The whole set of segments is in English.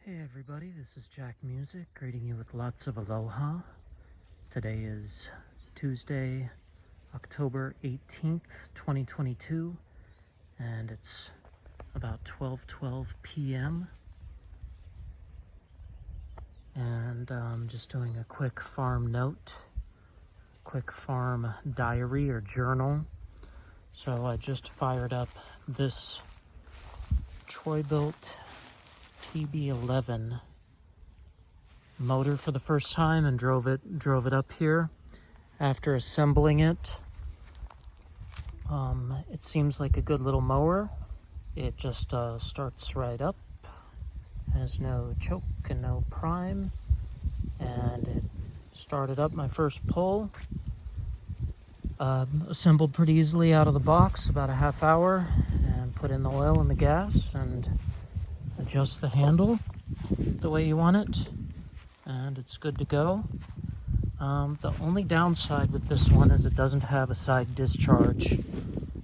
Hey everybody, this is Jack Music, greeting you with lots of aloha. Today is Tuesday, October 18th, 2022, and it's about 12:12 p.m. And I'm just doing a quick farm note, quick farm diary or journal. So I just fired up this Troy-Bilt TB11 motor for the first time and drove it up here. After assembling it, it seems like a good little mower. It just starts right up, has no choke and no prime, and it started up my first pull. Assembled pretty easily out of the box, about a half hour, and put in the oil and the gas and adjust the handle the way you want it, and it's good to go. The only downside with this one is it doesn't have a side discharge.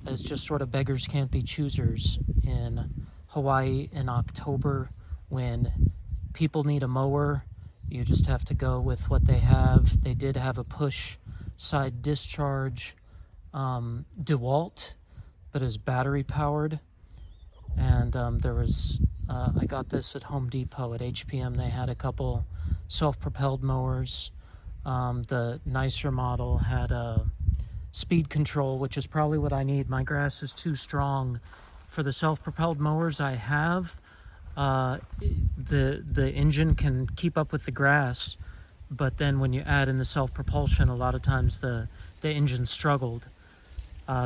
It's just sort of beggars can't be choosers in Hawaii in October. When people need a mower, you just have to go with what they have. They did have a push side discharge DeWalt, but is battery powered. And there was I got this at Home Depot. At HPM they had a couple self-propelled mowers. The nicer model had a speed control, which is probably what I need. My grass is too strong for the self-propelled mowers I have. The engine can keep up with the grass, but then when you add in the self-propulsion, a lot of times the engine struggled.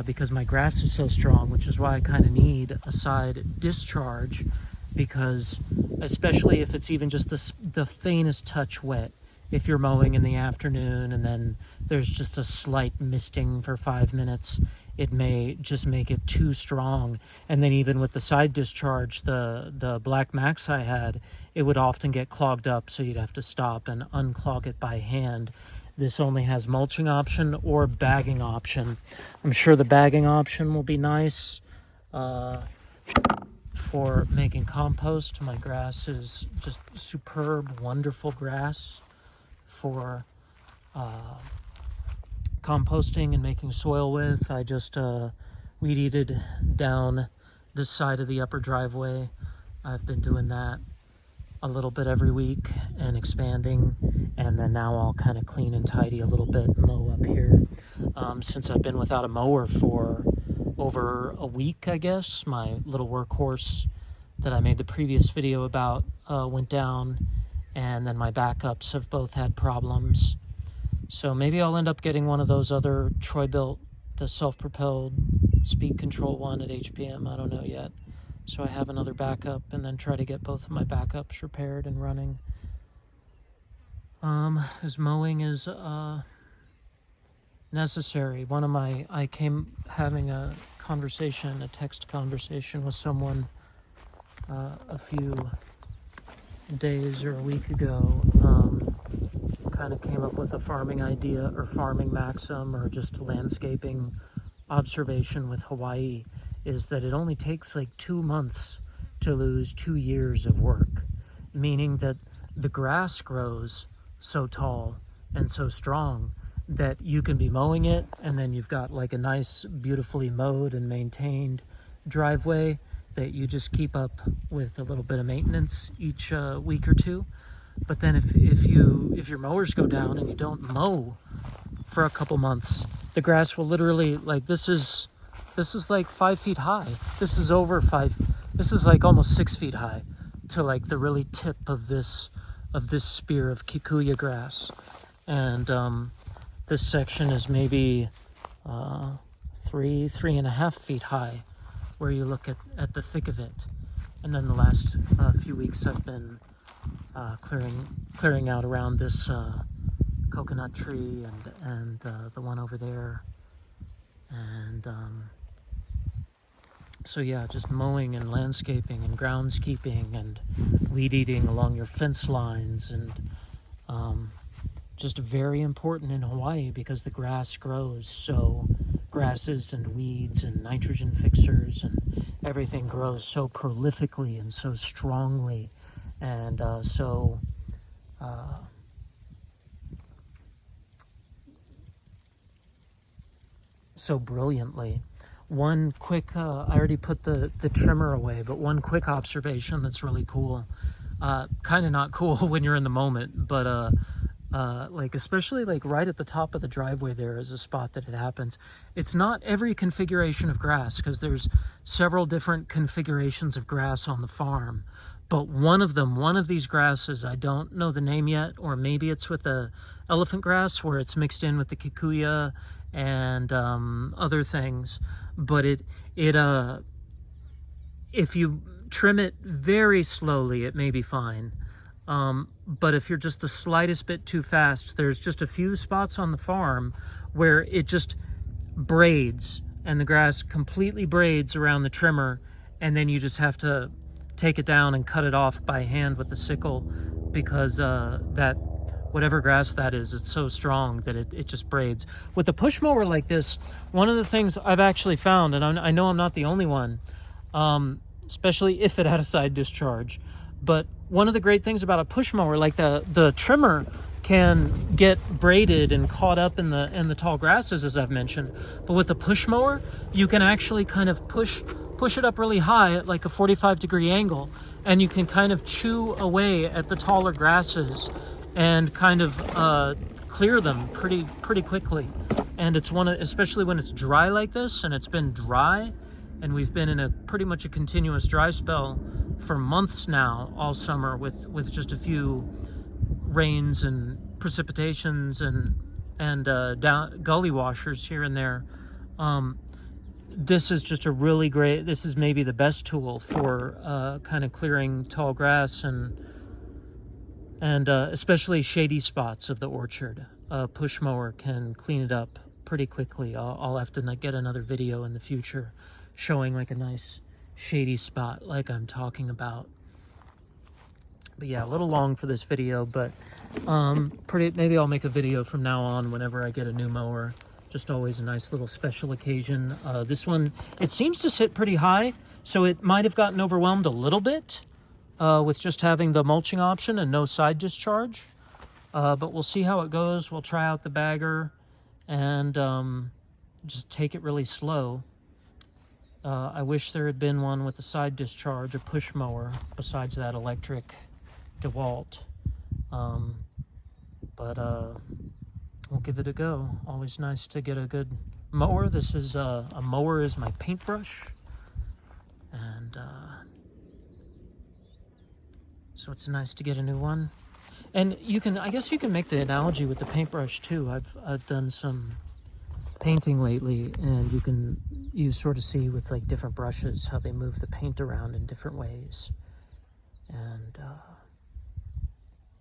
Because my grass is so strong, which is why I kind of need a side discharge, because especially if it's even just the faintest touch wet, if you're mowing in the afternoon and then there's just a slight misting for 5 minutes, it may just make it too strong. And then even with the side discharge, the Black Max I had, it would often get clogged up, so you'd have to stop and unclog it by hand. This only has mulching option or bagging option. I'm sure the bagging option will be nice for making compost. My grass is just superb, wonderful grass for composting and making soil with. I just weed-eated down this side of the upper driveway. I've been doing that a little bit every week and expanding, and then now I'll kind of clean and tidy a little bit, mow up here. Since I've been without a mower for over a week, I guess, my little workhorse that I made the previous video about went down, and then my backups have both had problems. So maybe I'll end up getting one of those other Troy-Bilt, the self-propelled speed control one at HPM. I don't know yet. So I have another backup, and then try to get both of my backups repaired and running. As mowing is necessary. I came having a text conversation with someone a few days or a week ago. Kind of came up with a farming idea, or farming maxim, or just landscaping observation with Hawaii, is that it only takes like 2 months to lose 2 years of work, meaning that the grass grows so tall and so strong that you can be mowing it, and then you've got like a nice, beautifully mowed and maintained driveway that you just keep up with a little bit of maintenance each week or two. But then if your mowers go down and you don't mow for a couple months, the grass will literally, like, this is like 5 feet high. This is over 5. This is like almost 6 feet high to like the really tip of this spear of kikuyu grass. And this section is maybe 3.5 feet high, where you look at the thick of it. And then the last few weeks I've been clearing out around this coconut tree and the one over there. And so yeah, just mowing and landscaping and groundskeeping and weed eating along your fence lines, and just very important in Hawaii because the grass grows. So grasses and weeds and nitrogen fixers and everything grows so prolifically and so strongly And so brilliantly. One quick, I already put the trimmer away, but one quick observation that's really cool. Kind of not cool when you're in the moment, but like especially like right at the top of the driveway there is a spot that it happens. It's not every configuration of grass, because there's several different configurations of grass on the farm, but one of these grasses, I don't know the name yet, or maybe it's with the elephant grass where it's mixed in with the kikuya and other things, but if you trim it very slowly, it may be fine. But if you're just the slightest bit too fast, there's just a few spots on the farm where it just braids, and the grass completely braids around the trimmer, and then you just have to take it down and cut it off by hand with the sickle, because that whatever grass that is, it's so strong that it just braids. With a push mower like this, one of the things I've actually found, and I know I'm not the only one, especially if it had a side discharge, but one of the great things about a push mower, like the trimmer can get braided and caught up in the tall grasses, as I've mentioned, but with a push mower, you can actually kind of push it up really high at like a 45-degree angle, and you can kind of chew away at the taller grasses and kind of clear them pretty quickly. And it's especially when it's dry like this, and it's been dry, and we've been in pretty much a continuous dry spell for months now, all summer, with just a few rains and precipitations and down gully washers here and there. This is just a really great, this is maybe the best tool for kind of clearing tall grass and especially shady spots of the orchard. A push mower can clean it up pretty quickly. I'll have to get another video in the future showing like a nice shady spot like I'm talking about. But yeah, a little long for this video, but maybe I'll make a video from now on whenever I get a new mower. Just always a nice little special occasion. This one, it seems to sit pretty high, so it might have gotten overwhelmed a little bit with just having the mulching option and no side discharge. But we'll see how it goes. We'll try out the bagger and just take it really slow. I wish there had been one with a side discharge, a push mower, besides that electric DeWalt. But we'll give it a go. Always nice to get a good mower. This is a mower is my paintbrush, and so it's nice to get a new one. And I guess you can make the analogy with the paintbrush too. I've done some painting lately, and you sort of see with like different brushes how they move the paint around in different ways. And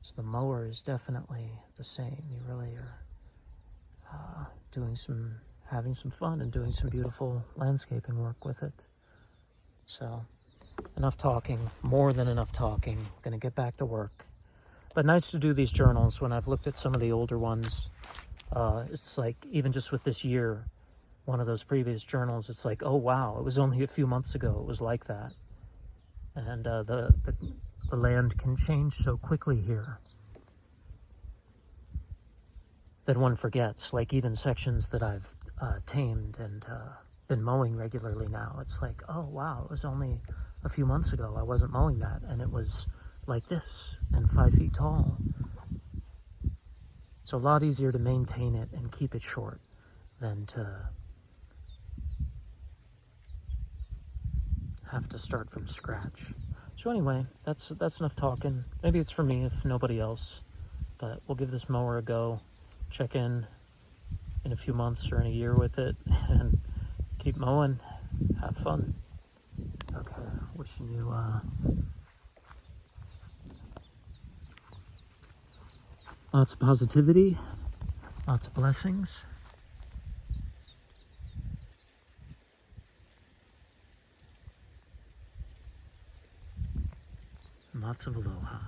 so the mower is definitely the same. You really are having some fun and doing some beautiful landscaping work with it. So enough talking, more than enough talking. I'm gonna get back to work. But nice to do these journals when I've looked at some of the older ones. It's like, even just with this year, one of those previous journals, it's like, oh wow, it was only a few months ago it was like that. And the land can change so quickly here that one forgets, like even sections that I've tamed and been mowing regularly now. It's like, oh wow, it was only a few months ago I wasn't mowing that, and it was like this and 5 feet tall. It's a lot easier to maintain it and keep it short than to have to start from scratch. So anyway, that's enough talking. Maybe it's for me if nobody else, but we'll give this mower a go. Check in a few months or in a year with it and keep mowing. Have fun. Okay, wishing you lots of positivity, lots of blessings. Lots of aloha.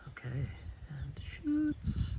Okay, and shoots.